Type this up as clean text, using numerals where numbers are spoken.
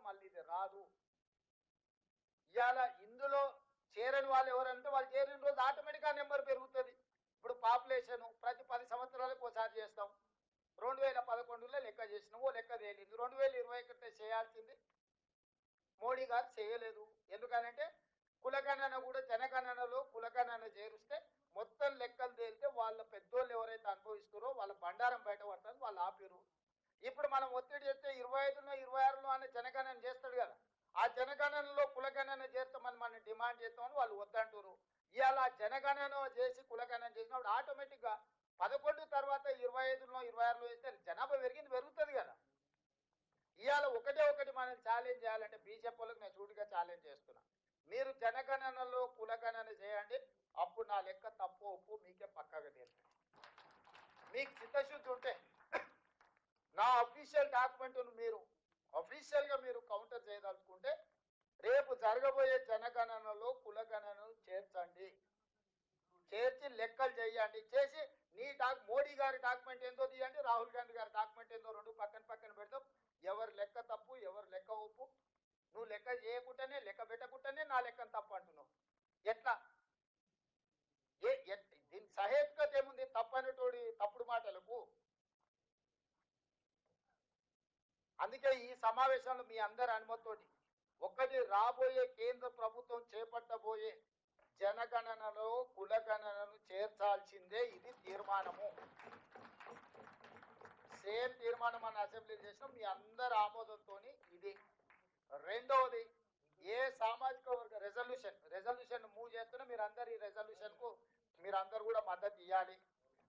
మళ్ళీ ఇది రాదు. ఇవాళ ఇందులో చేరని వాళ్ళు ఎవరంటే వాళ్ళు చేరిన రోజు ఆటోమేటిక్గా నెంబర్ పెరుగుతుంది. ఇప్పుడు పాపులేషన్ ప్రతి 10 సంవత్సరాలకు ఒకసారి చేస్తాం. 2011లో లెక్క చేసినాం, ఓ లెక్క తేలింది. 2021 చేయాల్సింది మోడీ గారు చేయలేదు. ఎందుకనంటే కులగణన కూడా జనగణనలో కులగణన చేరుస్తే మొత్తం లెక్కలు తేలితే వాళ్ళ పెద్దోళ్ళు ఎవరైతే అనుభవిస్తారో వాళ్ళ బండారం బయట పడుతుంది, వాళ్ళు ఆపిరు. ఇప్పుడు మనం ఒత్తిడి చేస్తే 25లో 26లో అనే జనగణన చేస్తాడు కదా, ఆ జనగణనలో కులగణన చేస్తామని మనం డిమాండ్ చేస్తామని వాళ్ళు వద్దంటారు. ఇవాళ జనగణన చేసి కులగణన చేసినప్పుడు ఆటోమేటిక్గా 11 తర్వాత 25లో 26లో వేస్తే జనాభా పెరుగుతుంది కదా. ఇవాళ ఒకటి మనం ఛాలెంజ్ చేయాలంటే బీజేపీ వాళ్ళకి నేను చూడుగా ఛాలెంజ్ చేస్తున్నా. మీరు జనగణనలో కులగణన చేయండి, అప్పుడు నా లెక్క తప్పు ఒప్పు మీకే పక్కగా తెలుసు. మీకు చిత్తశుద్ధి ఉంటే నా అఫీషియల్ డాక్యుమెంట్ను మీరు అఫీషియల్గా మీరు కౌంటర్ చేయదలుచుకుంటే రేపు జరగబోయే జనగణనలో కులగణనను చేర్చండి, చేర్చి లెక్కలు చేయండి. చేసి నీ మోడీ గారి డాక్యుమెంట్ ఏందో తీయండి, రాహుల్ గాంధీ గారి డాక్యుమెంట్ ఏందో రెండు పక్కన పెడతాం. ఎవరు లెక్క తప్పు ఎవరు లెక్క ఒప్పు. నువ్వు లెక్క చేయకుండానే లెక్క పెట్టకుండానే నా లెక్కను తప్పు అంటున్నావు. ఎట్లా దీని సహేతుకత ఏముంది? తప్పనేటోడి తప్పుడు మాటలకు. అందుకే ఈ సమావేశంలో మీ అందరి అనుమతితోటి ఒకటి రాబోయే కేంద్ర ప్రభుత్వం చేపట్టబోయే జనగణనలో కులగణనను చేర్చాల్సిందే, ఇది తీర్మానము. సేమ్ తీర్మానం మన అసెంబ్లీలో చేసినాం, మీ అందరి ఆమోదంతో ఇది. రెండవది, ఏ సామాజిక వర్గ రెజల్యూషన్ మూవ్ చేస్తున్నా మీరు అందరు ఈ రెజల్యూషన్కు మీరందరూ కూడా మద్దతు ఇవ్వాలి.